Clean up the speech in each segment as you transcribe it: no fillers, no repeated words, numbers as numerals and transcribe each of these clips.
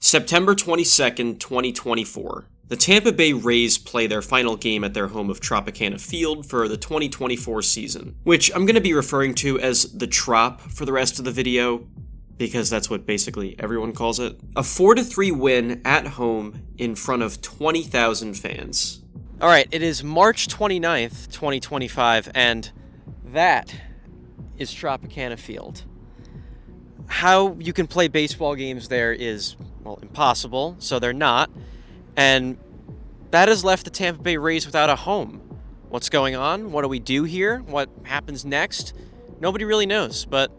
September 22nd, 2024. The Tampa Bay Rays play their final game at their home of Tropicana Field for the 2024 season, which I'm going to be referring to as the Trop for the rest of the video, because that's what basically everyone calls it. A 4-3 win at home in front of 20,000 fans. Alright, it is March 29th, 2025, and that is Tropicana Field. How you can play baseball games there is, well, impossible, so they're not. And that has left the Tampa Bay Rays without a home. What's going on? What do we do here? What happens next? Nobody really knows, but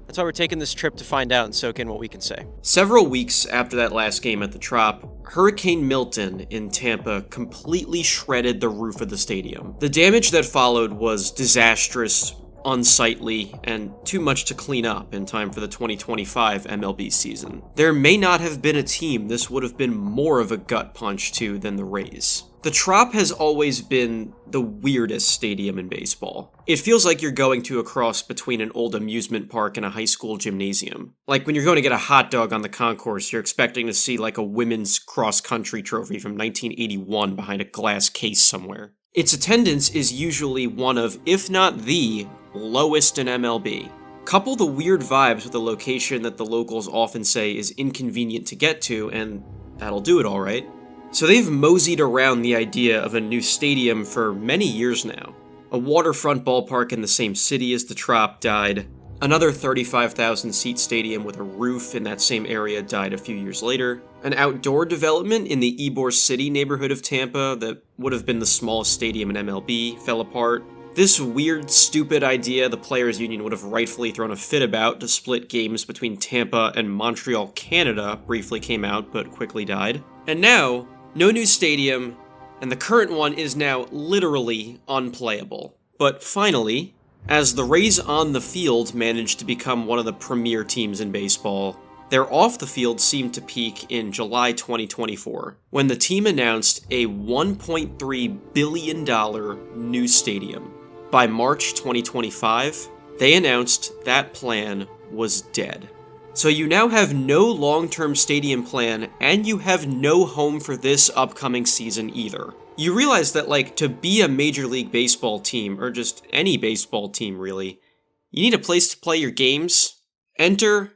that's why we're taking this trip to find out and soak in what we can say. Several weeks after that last game at the Trop, Hurricane Milton in Tampa completely shredded the roof of the stadium. The damage that followed was disastrous, unsightly, and too much to clean up in time for the 2025 MLB season. There may not have been a team this would have been more of a gut punch to than the Rays. The Trop has always been the weirdest stadium in baseball. It feels like you're going to a cross between an old amusement park and a high school gymnasium. Like when you're going to get a hot dog on the concourse, you're expecting to see like a women's cross-country trophy from 1981 behind a glass case somewhere. Its attendance is usually one of, if not the, lowest in MLB. Couple the weird vibes with a location that the locals often say is inconvenient to get to, and that'll do it alright. So they've moseyed around the idea of a new stadium for many years now. A waterfront ballpark in the same city as the Trop died. Another 35,000-seat stadium with a roof in that same area died a few years later. An outdoor development in the Ybor City neighborhood of Tampa that would have been the smallest stadium in MLB fell apart. This weird, stupid idea the Players Union would have rightfully thrown a fit about to split games between Tampa and Montreal, Canada briefly came out but quickly died. And now, no new stadium, and the current one is now literally unplayable. But finally, as the Rays on the field managed to become one of the premier teams in baseball, their off the field seemed to peak in July 2024, when the team announced a $1.3 billion new stadium. By March 2025, they announced that plan was dead. So you now have no long-term stadium plan, and you have no home for this upcoming season either. You realize that, like, to be a Major League Baseball team, or just any baseball team really, you need a place to play your games. Enter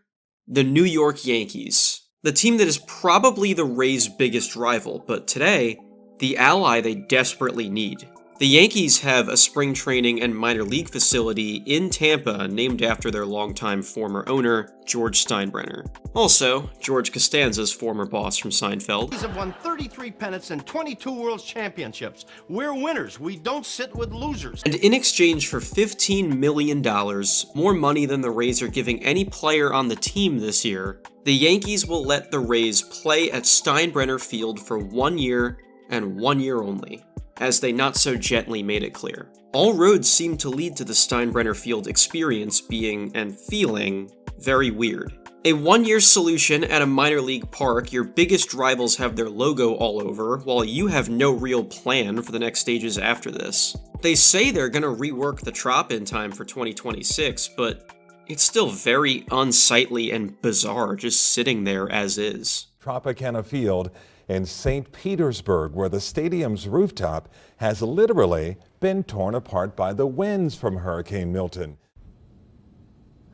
the New York Yankees, the team that is probably the Rays' biggest rival, but today, the ally they desperately need. The Yankees have a spring training and minor league facility in Tampa named after their longtime former owner, George Steinbrenner. Also, George Costanza's former boss from Seinfeld. Have won 33 pennants and 22 World Championships. We're winners. We don't sit with losers. And in exchange for $15 million, more money than the Rays are giving any player on the team this year, the Yankees will let the Rays play at Steinbrenner Field for 1 year and 1 year only, as they not so gently made it clear. All roads seem to lead to the Steinbrenner Field experience being, and feeling, very weird. A 1-year solution at a minor league park your biggest rivals have their logo all over, while you have no real plan for the next stages after this. They say they're gonna rework the Trop in time for 2026, but it's still very unsightly and bizarre just sitting there as is. Tropicana Field in St. Petersburg, where the stadium's rooftop has literally been torn apart by the winds from Hurricane Milton.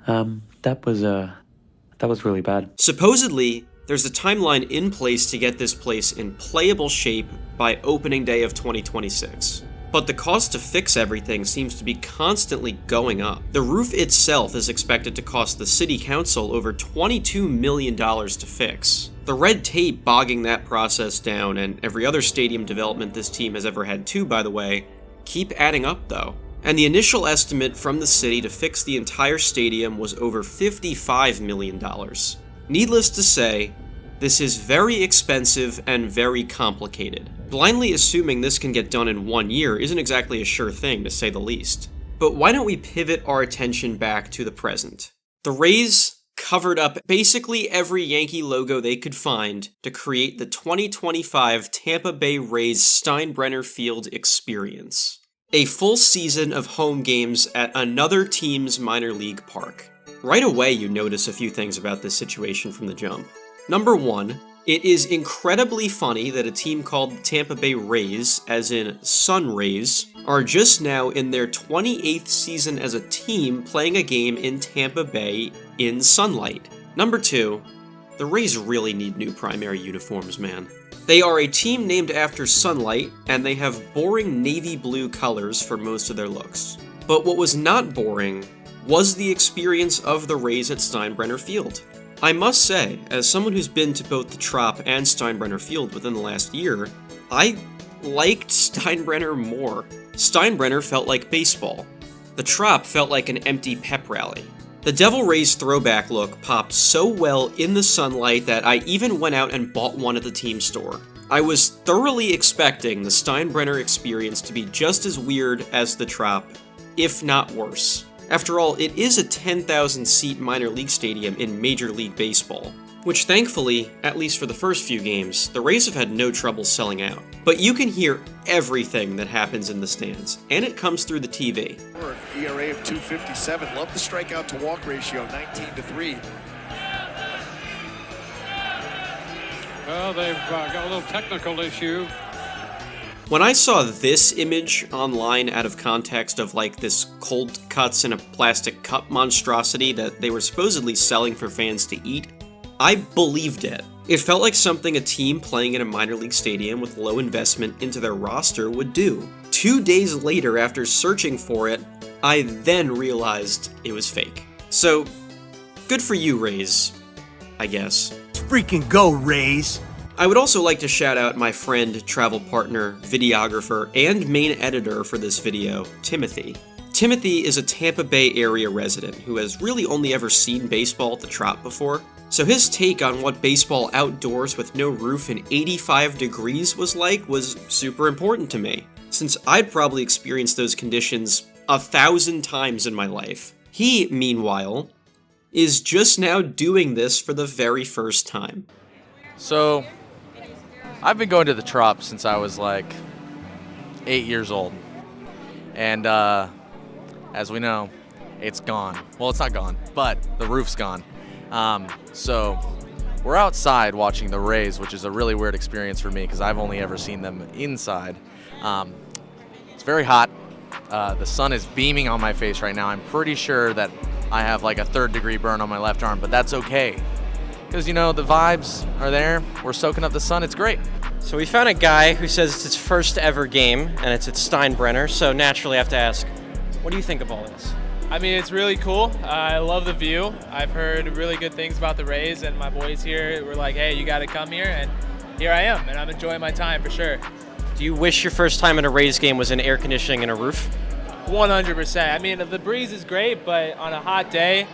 That was really bad. Supposedly, there's a timeline in place to get this place in playable shape by opening day of 2026. But the cost to fix everything seems to be constantly going up. The roof itself is expected to cost the city council over $22 million to fix. The red tape bogging that process down, and every other stadium development this team has ever had too, by the way, keep adding up though. And the initial estimate from the city to fix the entire stadium was over $55 million. Needless to say, this is very expensive and very complicated. Blindly assuming this can get done in 1 year isn't exactly a sure thing, to say the least. But why don't we pivot our attention back to the present? The Rays covered up basically every Yankee logo they could find to create the 2025 Tampa Bay Rays Steinbrenner Field experience. A full season of home games at another team's minor league park. Right away you notice a few things about this situation from the jump. Number one, It is incredibly funny that a team called the Tampa Bay Rays, as in Sun Rays, are just now in their 28th season as a team playing a game in Tampa Bay in sunlight. Number 2, the Rays really need new primary uniforms, man. They are a team named after sunlight, and they have boring navy blue colors for most of their looks. But what was not boring was the experience of the Rays at Steinbrenner Field. I must say, as someone who's been to both the Trop and Steinbrenner Field within the last year, I liked Steinbrenner more. Steinbrenner felt like baseball. The Trop felt like an empty pep rally. The Devil Rays throwback look popped so well in the sunlight that I even went out and bought one at the team store. I was thoroughly expecting the Steinbrenner experience to be just as weird as the Trop, if not worse. After all, it is a 10,000-seat minor league stadium in Major League Baseball, which thankfully, at least for the first few games, the Rays have had no trouble selling out. But you can hear everything that happens in the stands, and it comes through the TV. ERA of 2.57, love the strikeout to walk ratio, 19-3. Well, they've got a little technical issue. When I saw this image online out of context of like this cold cuts in a plastic cup monstrosity that they were supposedly selling for fans to eat, I believed it. It felt like something a team playing in a minor league stadium with low investment into their roster would do. 2 days later, after searching for it, I then realized it was fake. So, good for you, Rays, I guess. Let's freaking go, Rays! I would also like to shout out my friend, travel partner, videographer, and main editor for this video, Timothy. Timothy is a Tampa Bay area resident who has really only ever seen baseball at the Trop before, so his take on what baseball outdoors with no roof and 85 degrees was like was super important to me, since I'd probably experienced those conditions 1,000 times in my life. He, meanwhile, is just now doing this for the very first time. So, I've been going to the Trop since I was like 8 years old. And as we know, it's gone. Well, it's not gone, but the roof's gone. So we're outside watching the Rays, which is a really weird experience for me because I've only ever seen them inside. It's very hot. The sun is beaming on my face right now. I'm pretty sure that I have like a 3rd-degree burn on my left arm, but that's okay. Because, you know, the vibes are there. We're soaking up the sun. It's great. So we found a guy who says it's his first ever game, and it's at Steinbrenner, so naturally I have to ask, what do you think of all this? I mean, it's really cool. I love the view. I've heard really good things about the Rays, and my boys here were like, hey, you got to come here, and here I am, and I'm enjoying my time for sure. Do you wish your first time at a Rays game was in air conditioning and a roof? 100%. I mean, the breeze is great, but on a hot day,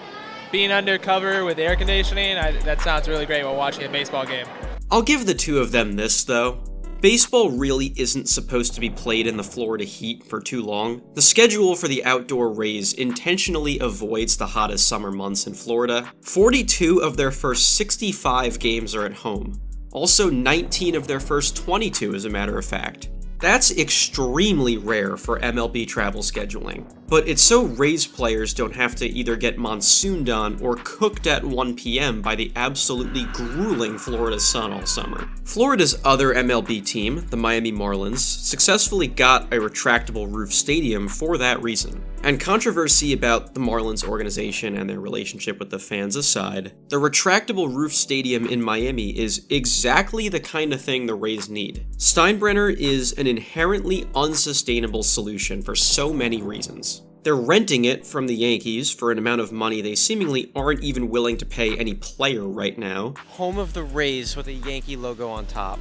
being under cover with air conditioning, that sounds really great while watching a baseball game. I'll give the two of them this, though. Baseball really isn't supposed to be played in the Florida heat for too long. The schedule for the outdoor Rays intentionally avoids the hottest summer months in Florida. 42 of their first 65 games are at home. Also 19 of their first 22, as a matter of fact. That's extremely rare for MLB travel scheduling, but it's so Rays players don't have to either get monsooned on or cooked at 1 p.m. by the absolutely grueling Florida sun all summer. Florida's other MLB team, the Miami Marlins, successfully got a retractable roof stadium for that reason. And controversy about the Marlins organization and their relationship with the fans aside, the retractable roof stadium in Miami is exactly the kind of thing the Rays need. Steinbrenner is an inherently unsustainable solution for so many reasons. They're renting it from the Yankees for an amount of money they seemingly aren't even willing to pay any player right now. Home of the Rays with a Yankee logo on top.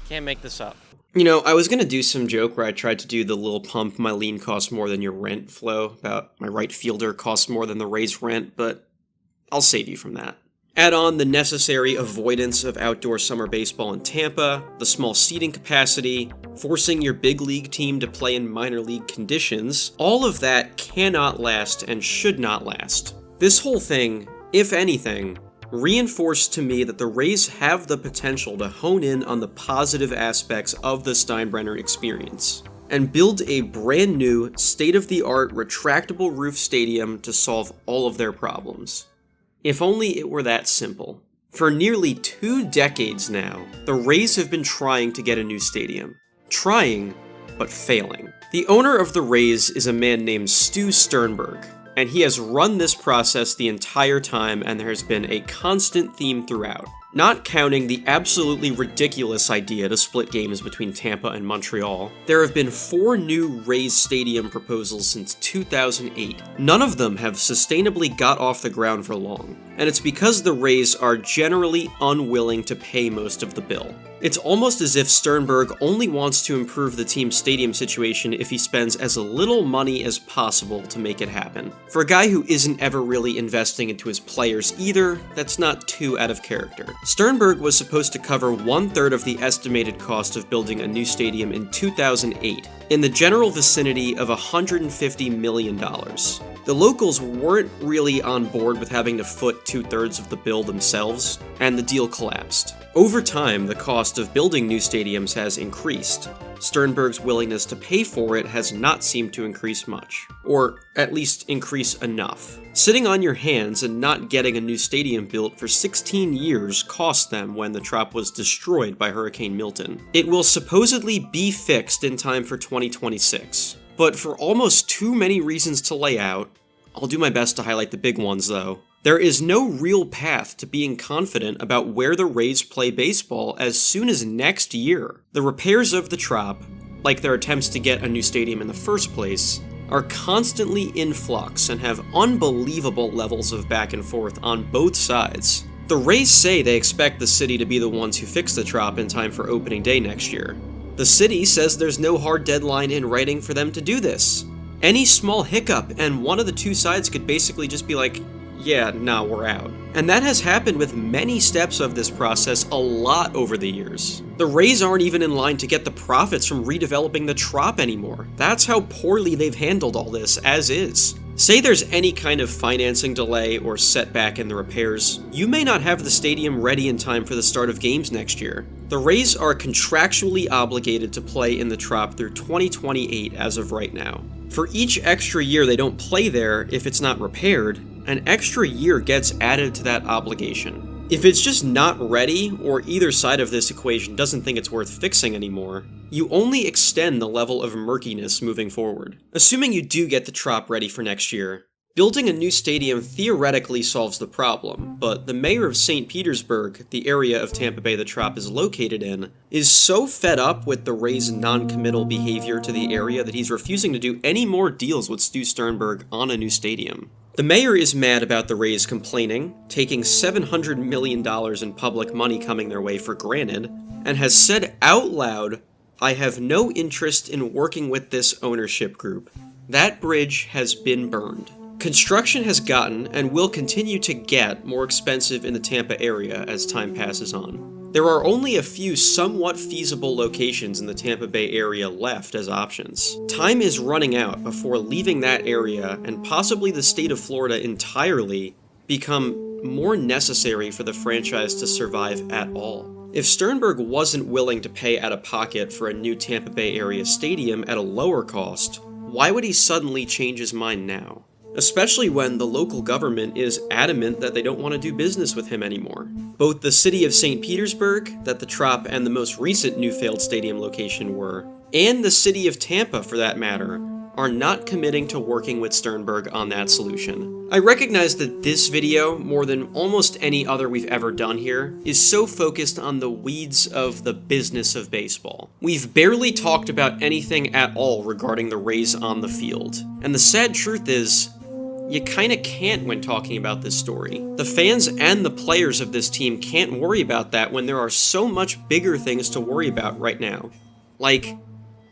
Can't make this up. You know, I was going to do some joke where I tried to do the Lil Pump, my lean costs more than your rent flow about my right fielder costs more than the Rays rent, but I'll save you from that. Add on the necessary avoidance of outdoor summer baseball in Tampa, the small seating capacity, forcing your big league team to play in minor league conditions. All of that cannot last and should not last. This whole thing, if anything, reinforced to me that the Rays have the potential to hone in on the positive aspects of the Steinbrenner experience and build a brand new, state-of-the-art retractable roof stadium to solve all of their problems. If only it were that simple. For nearly 2 decades now, the Rays have been trying to get a new stadium. Trying, but failing. The owner of the Rays is a man named Sternberg, and he has run this process the entire time, and there has been a constant theme throughout. Not counting the absolutely ridiculous idea to split games between Tampa and Montreal, there have been 4 new Rays stadium proposals since 2008. None of them have sustainably got off the ground for long, and it's because the Rays are generally unwilling to pay most of the bill. It's almost as if Sternberg only wants to improve the team's stadium situation if he spends as little money as possible to make it happen. For a guy who isn't ever really investing into his players either, that's not too out of character. Sternberg was supposed to cover 1/3 of the estimated cost of building a new stadium in 2008, in the general vicinity of $150 million. The locals weren't really on board with having to foot 2/3 of the bill themselves, and the deal collapsed. Over time, the cost of building new stadiums has increased. Sternberg's willingness to pay for it has not seemed to increase much, or at least increase enough. Sitting on your hands and not getting a new stadium built for 16 years cost them when the Trop was destroyed by Hurricane Milton. It will supposedly be fixed in time for 2026, but for almost too many reasons to lay out, I'll do my best to highlight the big ones though. There is no real path to being confident about where the Rays play baseball as soon as next year. The repairs of the Trop, like their attempts to get a new stadium in the first place, are constantly in flux and have unbelievable levels of back and forth on both sides. The Rays say they expect the city to be the ones who fix the Trop in time for opening day next year. The city says there's no hard deadline in writing for them to do this. Any small hiccup and one of the two sides could basically just be like, yeah, nah, we're out. And that has happened with many steps of this process a lot over the years. The Rays aren't even in line to get the profits from redeveloping the Trop anymore. That's how poorly they've handled all this as is. Say there's any kind of financing delay or setback in the repairs, you may not have the stadium ready in time for the start of games next year. The Rays are contractually obligated to play in the Trop through 2028 as of right now. For each extra year they don't play there, if it's not repaired, an extra year gets added to that obligation. If it's just not ready, or either side of this equation doesn't think it's worth fixing anymore, you only extend the level of murkiness moving forward. Assuming you do get the Trop ready for next year, building a new stadium theoretically solves the problem, but the mayor of St. Petersburg, the area of Tampa Bay the Trop is located in, is so fed up with the Rays' non-committal behavior to the area that he's refusing to do any more deals with Sternberg on a new stadium. The mayor is mad about the Rays complaining, taking $700 million in public money coming their way for granted, and has said out loud, "I have no interest in working with this ownership group. That bridge has been burned." Construction has gotten, and will continue to get, more expensive in the Tampa area as time passes on. There are only a few somewhat feasible locations in the Tampa Bay area left as options. Time is running out before leaving that area, and possibly the state of Florida entirely, become more necessary for the franchise to survive at all. If Sternberg wasn't willing to pay out of pocket for a new Tampa Bay area stadium at a lower cost, why would he suddenly change his mind now? Especially when the local government is adamant that they don't want to do business with him anymore. Both the city of St. Petersburg, that the Trop and the most recent new failed stadium location were, and the city of Tampa for that matter, are not committing to working with Sternberg on that solution. I recognize that this video, more than almost any other we've ever done here, is so focused on the weeds of the business of baseball. We've barely talked about anything at all regarding the Rays on the field. And the sad truth is, you kinda can't when talking about this story. The fans and the players of this team can't worry about that when there are so much bigger things to worry about right now. Like,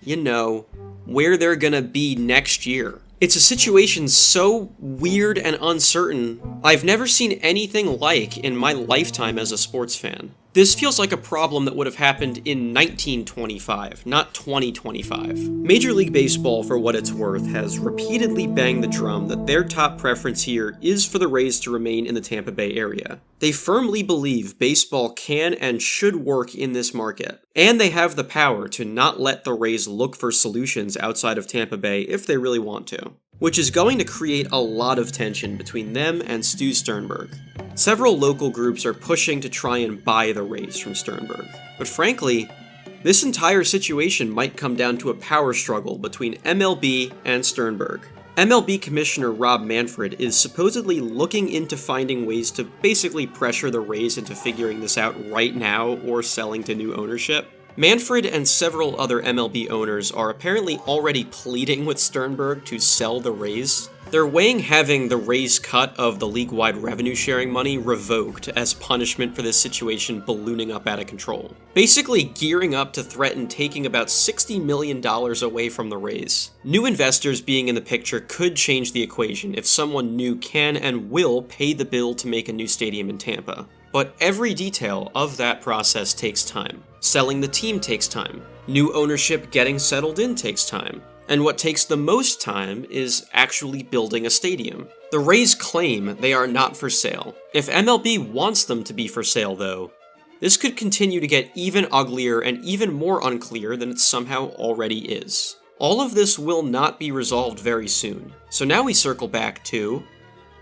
you know, where they're gonna be next year. It's a situation so weird and uncertain, I've never seen anything like in my lifetime as a sports fan. This feels like a problem that would have happened in 1925, not 2025. Major League Baseball, for what it's worth, has repeatedly banged the drum that their top preference here is for the Rays to remain in the Tampa Bay area. They firmly believe baseball can and should work in this market, and they have the power to not let the Rays look for solutions outside of Tampa Bay if they really want to. which is going to create a lot of tension between them and Stu Sternberg. Several local groups are pushing to try and buy the Rays from Sternberg, but frankly, this entire situation might come down to a power struggle between MLB and Sternberg. MLB Commissioner Rob Manfred is supposedly looking into finding ways to basically pressure the Rays into figuring this out right now or selling to new ownership. Manfred and several other MLB owners are apparently already pleading with Sternberg to sell the Rays. They're weighing having the Rays' cut of the league-wide revenue-sharing money revoked as punishment for this situation ballooning up out of control. Basically gearing up to threaten taking about $60 million away from the Rays. New investors being in the picture could change the equation if someone new can and will pay the bill to make a new stadium in Tampa. But every detail of that process takes time. Selling the team takes time. New ownership getting settled in takes time. And what takes the most time is actually building a stadium. The Rays claim they are not for sale. If MLB wants them to be for sale, though, this could continue to get even uglier and even more unclear than it somehow already is. All of this will not be resolved very soon. So now we circle back to,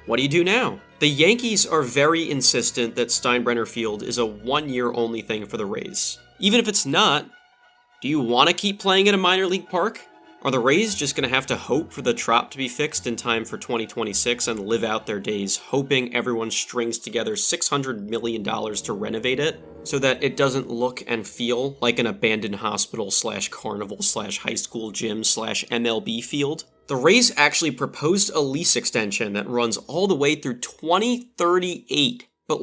what do you do now? The Yankees are very insistent that Steinbrenner Field is a one-year only thing for the Rays. Even if it's not, do you want to keep playing at a minor league park? Are the Rays just going to have to hope for the Trop to be fixed in time for 2026 and live out their days hoping everyone strings together $600 million to renovate it so that it doesn't look and feel like an abandoned hospital / carnival / high school gym / MLB field? The Rays actually proposed a lease extension that runs all the way through 2038. But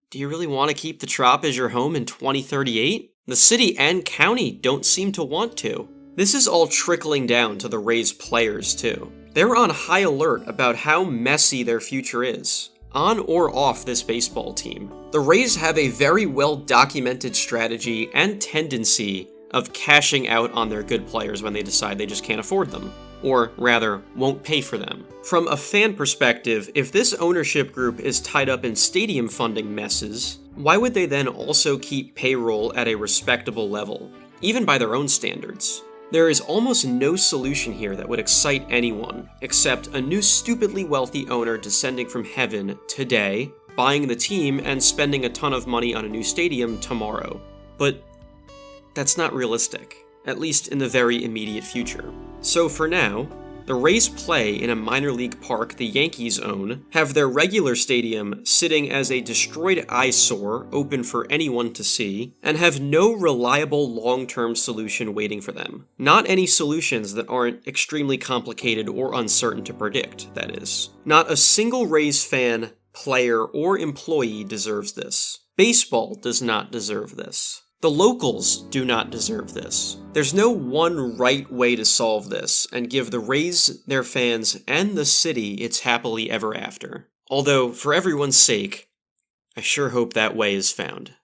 do you really want to keep the Trop as your home in 2038? The city and county don't seem to want to. This is all trickling down to the Rays players, too. They're on high alert about how messy their future is, on or off this baseball team. The Rays have a very well-documented strategy and tendency of cashing out on their good players when they decide they just can't afford them, or rather, won't pay for them. From a fan perspective, if this ownership group is tied up in stadium funding messes, why would they then also keep payroll at a respectable level, even by their own standards? There is almost no solution here that would excite anyone, except a new stupidly wealthy owner descending from heaven today, buying the team, and spending a ton of money on a new stadium tomorrow. But that's not realistic, at least in the very immediate future. So for now, the Rays play in a minor league park the Yankees own, have their regular stadium sitting as a destroyed eyesore open for anyone to see, and have no reliable long-term solution waiting for them. Not any solutions that aren't extremely complicated or uncertain to predict, that is. Not a single Rays fan, player, or employee deserves this. Baseball does not deserve this. The locals do not deserve this. There's no one right way to solve this and give the Rays, their fans, and the city its happily ever after. Although, for everyone's sake, I sure hope that way is found.